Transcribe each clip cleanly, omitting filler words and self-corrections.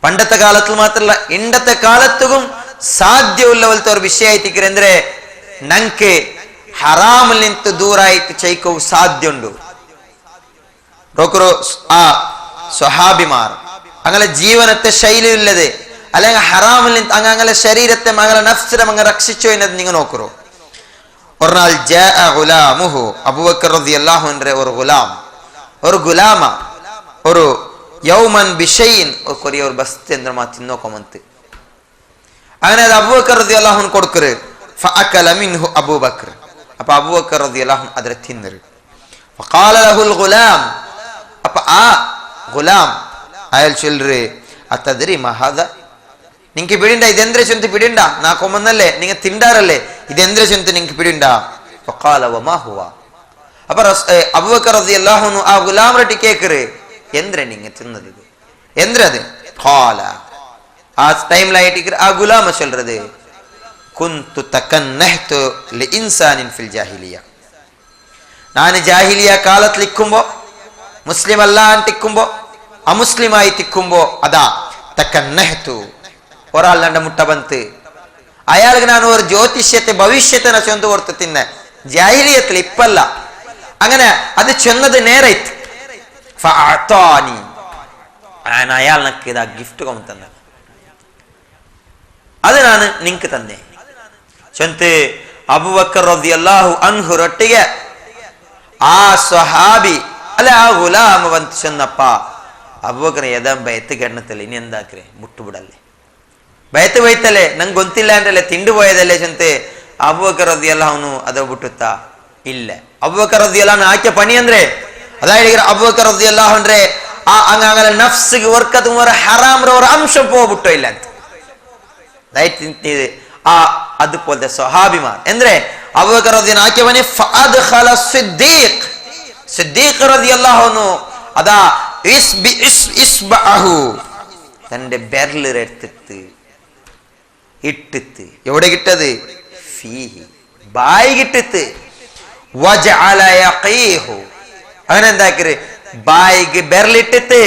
പണ്ടത്തെ കാലത്തിൽ മാത്രമല്ല ഇണ്ടത്തെ കാലത്തും സാധ്യമുള്ളവലത്തെ ഒരു വിഷയത്തിക്കറ് ಅಂದ್ರೆ ನಂಗೆ ಹರಾಮಲ್ ನಿಂತು ದೂರ ಆಯ್ತು ಚೈಕವು ಸಾಧ್ಯ ಉಂಡು ಆ സ്വഹാബിമാർ അങ്ങനെ ജീവനത്തെ ശൈലി ഇല്ലതെ അല്ലെങ്കിൽ ഹറാമിൽ നിന്ന് അങ്ങനെ ശരീരത്തെ അങ്ങനെ നഫ്സിനെ അങ്ങനെ രക്ഷിച്ചോ എന്നത് നിങ്ങൾ നോക്കൂ. ഒരു നാൾ ഗുലാമുഹു അബൂബക്കർ റളിയല്ലാഹു അൻഹു ഒരു ഗുലാമ ഒരു യൗമൻ ബിശൈൻ ഒരു ബസ്തി എന്തിനാ തിന്നോക്കൊമന്ത് അങ്ങനെ അത് അബൂബക്കർ റളിയല്ലാഹു അൻഹു കൊടുക്കറ്. ഫഅകല മിൻഹു അബൂബക്കർ. അപ്പൊ അബൂബക്കർ റളിയല്ലാഹു അൻഹു അതിനെ തിന്നറ്. ഫഖാല ലഹുൽ ഗുലാം. അപ്പൊ ആ ഗുലാം അയാൾ ചൊല്ലറ് അതദ്രി മഹാദ നിങ്ങക്ക് പിടിണ്ട ഇതെന്ത്ര ചൊന്ത് പിടിണ്ട നാ കൊമ്മന്നല്ലേ നിങ്ങ തിണ്ടാറല്ലേ ഇതെന്ത്ര ചൊന്ത് നിങ്ങക്ക് പിടിണ്ട. ഫഖാല വമാ ഹുവ. അപ്പൊ അബൂബക്കർ റളിയല്ലാഹു അൻഹു ആ ഗുലാമിനെ കേക്കറ് എന്ത്ര നിങ്ങ തിന്നത് എന്തത്. ഖാല ആ ടൈംലായിട്ട് ആ ഗുലാമ ചൊല്ലறது കുന്തു തകന്നഹ്തു ലിഇൻസാനിൻ ഫിൽ ജാഹിലിയ. ഞാൻ ജാഹിലിയ കാലത്തിൽ ഇരിക്കുമ്പോ മുസ്ലിം അല്ലാണ്ടിരിക്കുമ്പോ അമുസ്ലിമായി തിക്കുമ്പോ അതാ തകന്നഹ്തു ഒരാൾ എൻ്റെ മുട്ട ബന്ത് അയാൾക്ക് ഞാൻ ഒരു ജ്യോതിഷ്യത്തെ ഭവിഷ്യത്തിനെ ചൊന്ത് കൊടുത്ത് തിന്നെ ജാഹിലിയത്തിൽ ഇപ്പല്ല അങ്ങനെ അത് ചെന്നത് നേരെ അയാൾ നക്ക് ഇതാ ഗിഫ്റ്റ് കൊണ്ടു തന്നെ അത് ഞാൻ നിങ്ങക്ക് തന്നെ ചൊന്ത് അബൂബക്കർ റളിയല്ലാഹു അൻഹു ರೊಟ್ಟಿಗೆ ಆ സ്വഹാബി അല്ല ആ ഗുലാമ ಬಂತು ಚೆನ್ನಪ್ಪ ಅಬೂಬಕರ್ ಎದಂ ಬಯತ್ತು ಗಣ್ಣತಲ್ಲ ಇನ್ನು ಎಂದಾಕ್ರೆ ಮುಟ್ಟು ಬಿಡಲ್ಲೇ ಬಯತು ಬೈತಲೆ ನಂಗೆ ಗೊತ್ತಿಲ್ಲ ಅಂತಲ್ಲ ತಿಂಡು പോയതല്ലേ ಚಂತೆ ಅಬೂಬಕರ್ റളിയല്ലാഹು ಅನ್ಹು ಅದ ಬಿಟ್ಟುತ್ತಾ ಇಲ್ಲ ಅಬೂಬಕರ್ റളിയല്ലാഹು ಅನ್ಹು ಆಕೆ ಪಣಿ ಅಂದ್ರೆ ಅದಾಯಿಗೆ ಅಬೂಬಕರ್ റളിയല്ലാഹು ಅಂದ್ರೆ ಆ ಅಂಗಂಗಲ ನಫ್ಸಿಗೆ ವರ್ಕದ ಮರ ಹರಾಮ್ರ ಅವರ ಅಂಶ ಹೋಗ್ಬಿಟ್ಟು ಇಲ್ಲ ಅಂತ ದಯವಿಟ್ಟು ಆ അതുപോലത്തെ സ്വഹാബിമാർ ಅಂದ್ರೆ അബൂബക്കർ റളിയല്ലാഹു ആಕೆ ಬನೆ ಫಅದ್ಖಲ ಸಿದ್ದೀഖ್ സിദ്ദീഖ് റളിയല്ലാഹു അൻഹു അതാ ഇസ്ബഅഹു തന്റെ ബെർലെടുത്തിട്ട് ഇട്ടിട്ട് എവിടെ കിട്ടത് ഫീഹി ബായി കിട്ടിട്ട് വജഅല യഖീഹു അങ്ങനെ എന്താക്കര് ബായിക്ക് ബെർലിട്ടിട്ട്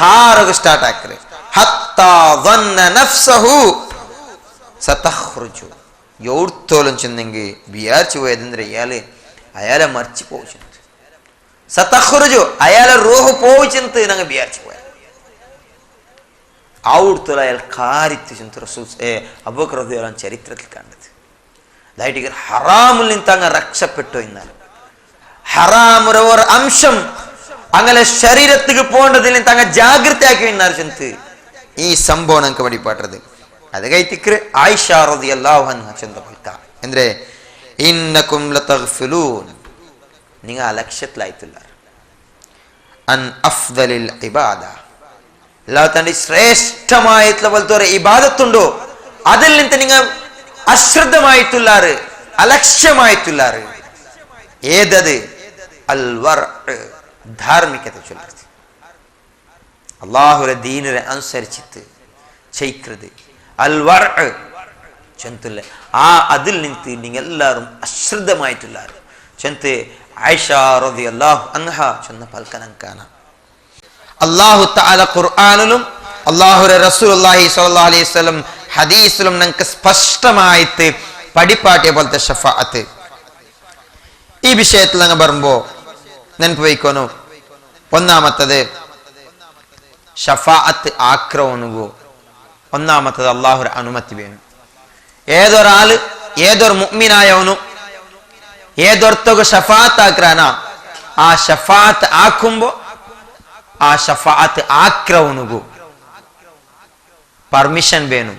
കാറൊക്കെ സ്റ്റാർട്ട് ആക്കര് ഹത്താ ظن نفسه സതഖ്റുജു യോർത്തോലം ചെന്നെങ്കിൽ വിചാരിച്ചു പോയതെന്തര അയാളെ മരിച്ചു പോയി സതഖ്റുജു അയാളെ റൂഹ് പോയിച്ചെന്ന് ഞങ്ങൾ വിചാരിച്ചു പോയ ഔർത്തോല അയാൾ കാരിത്ത് ചെന്ന് റസൂൽ അബൂബക്കർ റളിയല്ലാഹു അൻഹു ചരിത്രത്തിൽ കണ്ടത് അതായിട്ട് ഹറാമിൽ നിന്ന് അങ്ങ് രക്ഷപ്പെട്ടു എന്നാൽ ഹറാമുടെ ഒരു അംശം അങ്ങനെ ശരീരത്തിക്ക് പോകേണ്ടതിൽ നിന്ന് അങ്ങ് ജാഗ്രതയാക്കി എന്നാൽ ചെന്ന് ഈ സംഭവം ഞങ്ങൾക്ക് വഴിപാട്ടത് അത് കൈത്തിക്ക് ആയിഷ റളിയല്ലാഹു അൻഹ ചെന്ന് പൽക്ക എന്തേ ഇന്നകും ലതഗ്ഫിലൂൻ നിങ്ങൾ അലക്ഷ്യത്തിലായിട്ടില്ല അൻ അഫ്ദലിൽ ഇബാദ അല്ലാഹുവിന്റെ ശ്രേഷ്ഠമായിട്ടുള്ള പോലത്തെ ഒരു ഇബാദത്തുണ്ടോ അതിൽ നിന്ന് നിങ്ങൾ അശ്രദ്ധമായിട്ടുള്ളാറ് അലക്ഷ്യമായിട്ടുള്ളാറ് ഏതത് അൽ വർഅ് ധാർമ്മികത ചൊല്ലുന്നത് അല്ലാഹുവിന്റെ ദീനിനെ അനുസരിച്ചിട്ട് ചെയ്യിക്കുന്നത് അൽ വർഅ് ചെന്തുള്ള ആ അതിൽ നിന്ന് നിങ്ങൾ എല്ലാവരും അശ്രദ്ധമായിട്ടുള്ളാറ് ചെന്ത് ആയിഷ റളിയല്ലാഹു അൻഹ ചെന്ന പൽക്കനങ്കാന അല്ലാഹു തആല ഖുർആനിലും അല്ലാഹുവിന്റെ റസൂലുള്ളാഹി സ്വല്ലല്ലാഹു അലൈഹി വസല്ലം ഹദീസിലും നമുക്ക് സ്പഷ്ടമായിട്ട് പഠിപ്പാട്ടിയ പോലത്തെ ഷഫാഅത്ത് ഈ വിഷയത്തിൽ അങ്ങ് പറയുമ്പോൾ നെനപ്പ് വയ്ക്കോനു ഒന്നാമത്തത് ഷഫാഅത്ത് ആക്രമണവോ ഒന്നാമത്തത് അല്ലാഹുവിന്റെ അനുമതി വേണം ഏതൊരാള് ഏതൊരു മുഅ്മിനായവനു ഏതൊരുത്തക ഷഫാഅത്ത് ആക്രാന ആ ഷഫാഅത്ത് ആക്കുമ്പോ ആ ഷഫാഅത്ത് ആക്രമണവോ പെർമിഷൻ വേണം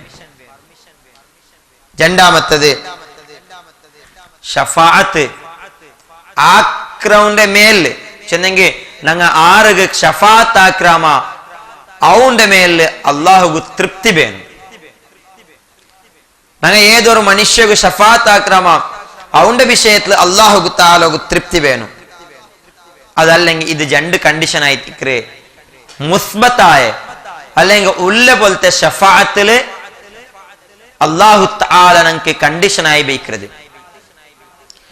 രണ്ടാമത്തത് ഷഫാഅത്ത് ആക്രൗന്റെ മേല് ചെന്നെങ്കിൽ ഞങ്ങ ആറുക ഷഫാഅത്ത് ആക്രാമ അവന്റെ മേല് അള്ളാഹുക്ക് തൃപ്തി വേണം ഞങ്ങ ഏതൊരു മനുഷ്യക്ക് ഷഫാഅത്ത് ആക്രാമ അവന്റെ വിഷയത്തിൽ അള്ളാഹുക്ക് താലോക്ക് തൃപ്തി വേണം അതല്ലെങ്കിൽ ഇത് രണ്ട് കണ്ടീഷൻ ആയിട്ട് മുസ്ബത്തായ അല്ലെങ്കിൽ ഉള്ള പോലത്തെ ഷഫാഅത്തില് അല്ലാഹു തആല നമുക്ക് കണ്ടീഷനായി ബൈക്കരുത്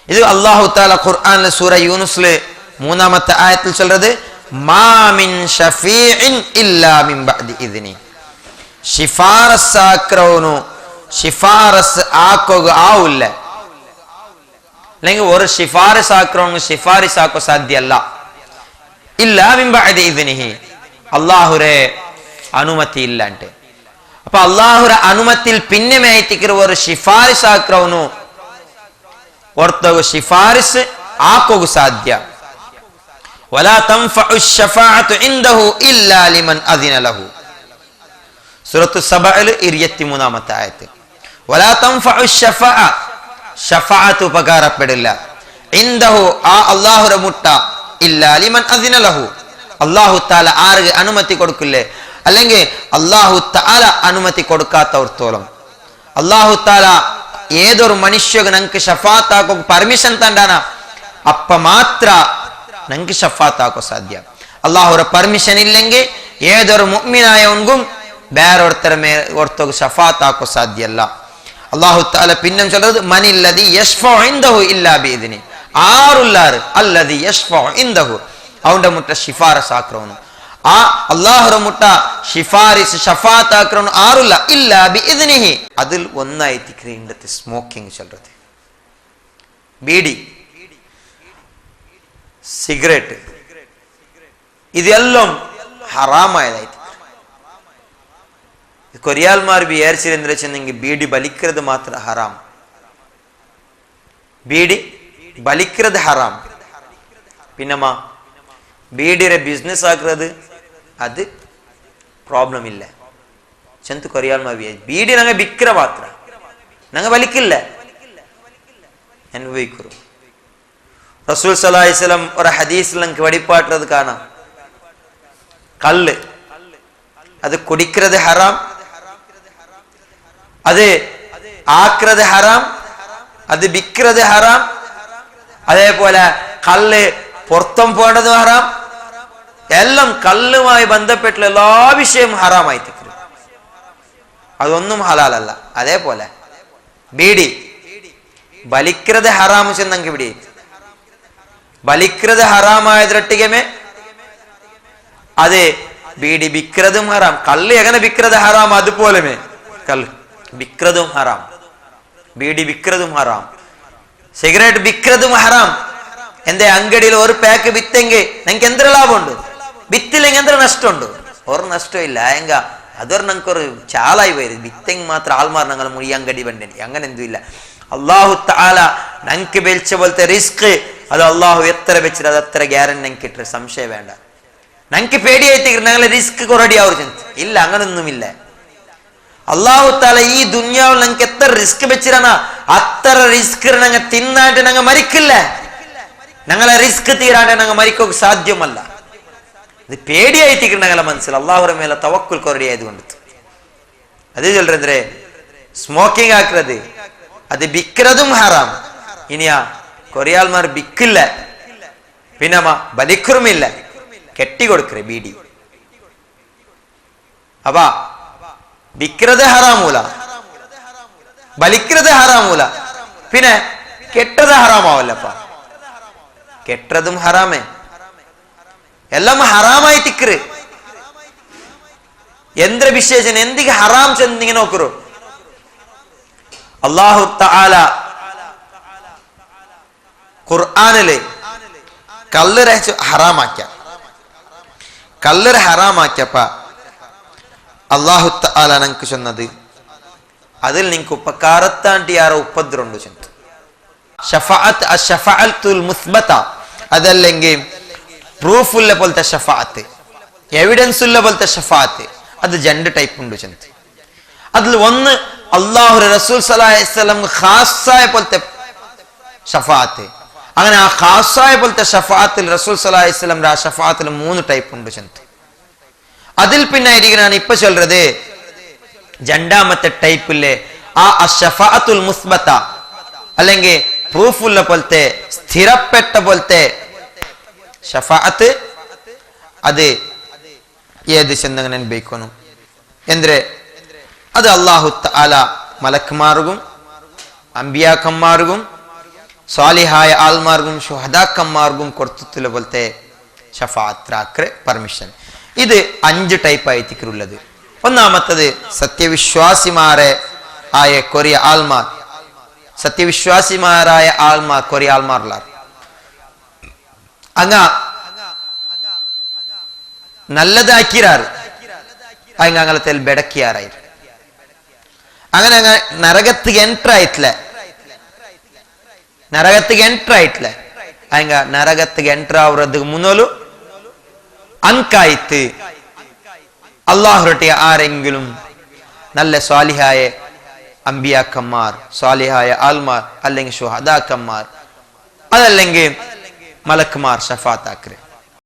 ഇത് അല്ലാഹു തആല ഖുർആനിലെ സൂറ യൂനുസിലെ 3-ാമത്തെ ആയത്തിൽ ചൊല്ലുന്നത് മാ മിൻ ഷഫീഇൻ ഇല്ലാ മിൻ ബഅദി ഇദ്നി ಶಿಫಾರಸ್ಸಾಕ್ರವನು ಶಿಫಾರಸ್ ಹಾಕೋಗ ಆವುಲ್ಲ അല്ലെങ്കിൽ ഒരു ಶಿಫಾರಸ್ ಹಾಕ್ರವನು ಶಿಫಾರಿಸ್ ಹಾಕೋ ಸಾಧ್ಯ ಅಲ್ಲ ಇಲ್ಲ ಮಿನ್ ಬಅದಿ ಇದ್ನಿಹಿ അല്ലാഹുരെ അനുമതി ഇല്ല అంటే അപ്പൊ അല്ലാഹുര അനുമതിയിൽ പിന്നെ മേയ്തിക്കിற ഒരു ಶಿಫಾರಿಸ್ ಹಾಕ್ರವನು ಒರ್ತಗು ಶಿಫಾರಿಸ್ ಹಾಕೋಗ ಸಾಧ್ಯ വലാ തൻഫഉ ശഫാഅതു ഇൻദഹു ഇല്ലാ ലിമൻ അദിന ലഹു സൂറത്തു സബഅൽ 23ാമത്തെ ആയത്ത് വലാ തൻഫഉ ശഫാഅത്ത് ഉപകാരപ്പെടില്ല ഇൻദഹു ആ അല്ലാഹുര മുട്ട ഇല്ലാ ലിമൻ അദിന ലഹു അല്ലാഹു തആല ആർക്ക് അനുമതി കൊടുക്കില്ലേ അല്ലെങ്കിൽ അല്ലാഹു തആല അനുമതി കൊടുക്കാത്തവർത്തോളം അല്ലാഹു തആല ഏതൊരു മനുഷ്യക്ക് നമുക്ക് ഷഫാഅത്ത് ആക്കോ പെർമിഷൻ തണ്ടാന അപ്പ മാത്ര നമുക്ക് ഷഫാഅത്ത് ആക്കോ സാധ്യ അല്ലാഹുര പെർമിഷൻ ഇല്ലെങ്കിൽ ഏതൊരു മുഅ്മിനായവനും വേറൊരുത്തർക്ക് ഷഫാഅത്ത് ആക്കോ സാധ്യമല്ല അല്ലാഹു തആല പിന്നെ சொல்றது മനില്ലദി യശ്ഫഉ ഇൻദഹു ഇല്ലാ ബിഇദ്നി ആറുല്ലാർ അല്ലദി യശ്ഫഉ ഇൻദഹു അവന്റെ മുട്ട ಶಿಫಾರಸ್ ആക്രവನು ആ അല്ലാഹുര മുട്ട ಶಿಫಾರಿಸ್ ഷഫാഅത്ത് ആക്രവನು ആറുല്ല ഇല്ലാ ബിഇദ്നിഹി അതിൽ ഒന്നായിട്ട് ക്രീണ്ടത്തെ സ്മോക്കിംഗ് சொல்றது ബീഡി സിഗരറ്റ് ഇതെല്ലാം ഹറാമായതായിട്ട് കൊറിയാൽമാർ വിചാരിച്ചിരുന്ന വെച്ചെങ്കിൽ ബീഡി വലിക്കുന്നത് മാത്രം ഹറാം ബീഡി വലിക്കുന്നത് ഹറാം പിന്നമ്മ ബീഡിയുടെ ബിസിനസ് ആക്കുന്നത് അത് പ്രോബ്ലം ഇല്ല ചെന്ത് കൊറിയാൽമാർ വിചാരിച്ചു ബീഡി ഞങ്ങൾ വിൽക്കിற മാത്ര ഞങ്ങൾ വലിക്കില്ല അനുഭവിക്കൂ റസൂൽ സല്ലല്ലാഹു അലൈഹി വസല്ലം ഒരു ഹദീസിൽ നമുക്ക് വെളിപ്പാട്ടുള്ളത് കാണാം കള്ള് അത് കുടിക്കുന്നത് ഹറാം അത് ആക്കുന്നത് ഹറാം അത് വിൽക്കുന്നത് ഹറാം അതേപോലെ കള്ള് പുറത്തും പോകേണ്ടത് ഹറാം എല്ലാം കള്ളുമായി ബന്ധപ്പെട്ടുള്ള എല്ലാ വിഷയവും ഹറാമായി തീരും അതൊന്നും ഹലാലല്ല അതേപോലെ ബീഡി വലിക്കുന്നത് ഹറാം ചെന്നെങ്കിൽ ബീഡി വലിക്കുന്നത് ഹറാമായതൊട്ടികമേ അതെ ബീഡി വിൽക്കുന്നതും ഹറാം കള്ള് എങ്ങനെ വിൽക്കുന്നത് ഹറാം അതുപോലെമേ കള്ള് വിൽക്കുന്നതും ഹറാം ബീഡി വിൽക്കുന്നതും ഹറാം സിഗരറ്റ് വിൽക്കുന്നതും ഹറാം എന്റെ അങ്കടിയിൽ ഒരു പാക്ക് വിത്തെങ്കിൽ നിങ്ങൾക്ക് എന്തൊരു ലാഭമുണ്ട് വിത്തില്ലെങ്കിൽ എന്തൊരു നഷ്ടമുണ്ട് ഒരു നഷ്ടമില്ല എങ്ക അതൊരു ഞങ്ങൾക്കൊരു ചാലായി വരും വിത്തെങ്കിൽ മാത്രം ആൾമാർ ഞങ്ങൾ മുഴി അങ്കടി വണ്ടി അങ്ങനെ എന്തും ഇല്ല അല്ലാഹു തആല ഞങ്ങൾക്ക് വെച്ച പോലത്തെ റിസ്ക് അത് അല്ലാഹു എത്ര വെച്ചിട്ട് അത് അത്ര ഗ്യാരണ്ടി ഞങ്ങൾക്ക് ഇട്ട സംശയം വേണ്ട ഞങ്ങൾക്ക് പേടിയായിട്ട് ഞങ്ങൾ റിസ്ക് റെഡി ആവും ഇല്ല അങ്ങനൊന്നുമില്ല അല്ലാഹു തആല ഈ ദുനിയാവിൽ ഞങ്ങൾക്ക് എത്ര റിസ്ക് വെച്ചിട്ടാണ് അത്ര റിസ്ക് ഞങ്ങൾ തിന്നായിട്ട് ഞങ്ങൾ മരിക്കില്ല ഞങ്ങളെ റിസ്ക് തീരാണ്ട് ഞങ്ങൾ മരിക്കുക സാധ്യമല്ല ഇത് പേടിയായിട്ട് ഞങ്ങളെ മനസ്സിൽ അല്ലാഹുവിന്റെ മേലെ തവക്കുൽ കൊറടി ആയതുകൊണ്ട് അതേ ചൊല്ലുറേ സ്മോക്കിംഗ് ആക്കുന്നത് അത് വിൽക്കുന്നതും ഹറാം ഇനിയാ കൊറിയാൽമാർ വിൽക്കില്ല പിന്നെ ബലിക്കുറുമില്ല കെട്ടിക്കൊടുക്കറേ ബീഡി അപ്പാ വിൽക്കുന്നത് ഹറാമൂല ബലിക്കുന്നത് ഹറാമൂല പിന്നെ കെട്ടത് ഹറാമാവല്ലപ്പ കെട്ടതും ഹറാമേ എല്ലാം ഹറാമായി തിക്കറ് എന്തൊരു വിശേഷം എന്തിക്ക് ഹറാം ചെന്നിങ്ങനെ നോക്കറു അല്ലാഹു തആല ഖുർആനില് കള്ള് ഹറാമാക്കിയപ്പ അല്ലാഹു തആല നമുക്ക് ചൊന്നത് അതിൽ നിങ്ങൾക്ക് ഉപകാരത്താണ്ടി ആരോ ഉപദ്രവമുണ്ട് ചെന്ന് ഷഫാഅത്ത് അഷ്ഫഅത്തുൽ മുസ്ബത അതല്ലെങ്കിൽ പ്രൂഫ് ഉള്ള പോലത്തെ ഷഫാഅത്ത് എവിഡൻസ് ഉള്ള പോലത്തെ ഷഫാഅത്ത് അത് രണ്ട് ടൈപ്പ് ഉണ്ട് ചെന്ന് അതിൽ ഒന്ന് അല്ലാഹു റസൂൽ സല്ലല്ലാഹു അലൈഹി വസല്ലം ഖാസ്സായ പോലത്തെ ഷഫാഅത്ത് അങ്ങനെ ആ ഖാസ്സായ പോലത്തെ ഷഫാഅത്തിൽ റസൂൽ സല്ലല്ലാഹു അലൈഹി വസല്ലം ഷഫാഅത്തിൽ 3 ടൈപ്പ് ഉണ്ട് ചെന്ന് അതിൽ പിന്നെ ഞാൻ ഇപ്പൊ ചൊല്ലുന്നത് രണ്ടാമത്തെ ടൈപ്പിലെ ആ അഷ്ഫഅത്തുൽ മുസ്ബത അല്ലെങ്കിൽ പ്രൂഫ് ഉള്ള പോലത്തെ സ്ഥിരപ്പെട്ട പോലത്തെ ഷഫാഅത്ത് അത് ഏത് ചെന്നങ്ങനെ അനുഭവിക്കണം എന്തിരെ അത് അല്ലാഹു തആല മലക്കുമാർക്കും അമ്പിയാക്കന്മാർക്കും സാലിഹായ ആൾമാർക്കും ശുഹദാക്കന്മാർക്കും കൊടുത്തിട്ടുള്ള പോലത്തെ ഷഫാഅത്ത് പെർമിഷൻ ഇത് 5 ടൈപ്പ് ആയിട്ടുള്ളത് ഒന്നാമത്തത് സത്യവിശ്വാസിമാരെ ആയ കൊറിയ ആൾമാർ, സത്യവിശ്വാസിമാരായ ആൾമാർ കൊറിയ ആൾമാർ അങ്ങ നല്ലതാക്കിയാറ് അങ്ങ് അങ്ങളത്തിൽ ബെടക്കിയാറായി അങ്ങനെ അങ്ങ് നരകത്തിക്ക് എൻട്ര ആയിട്ടില്ല ಹಂಗ ನರಗತ್ತಿಗೆ ಎಂಟರ್ ಆವ್ರದ್ದು ಮುನ್ನೋಲು അൻകായിത്ത് അള്ളാഹുരട്ടിയ ആരെങ്കിലും നല്ല സ്വാലിഹായ അമ്പിയാക്കന്മാർ, സ്വാലിഹായ ആൽമാർ, അല്ലെങ്കിൽ ഷുഹദാക്കന്മാർ, അതല്ലെങ്കിൽ മലക്കുമാർ ഷഫാത്താക്കര്.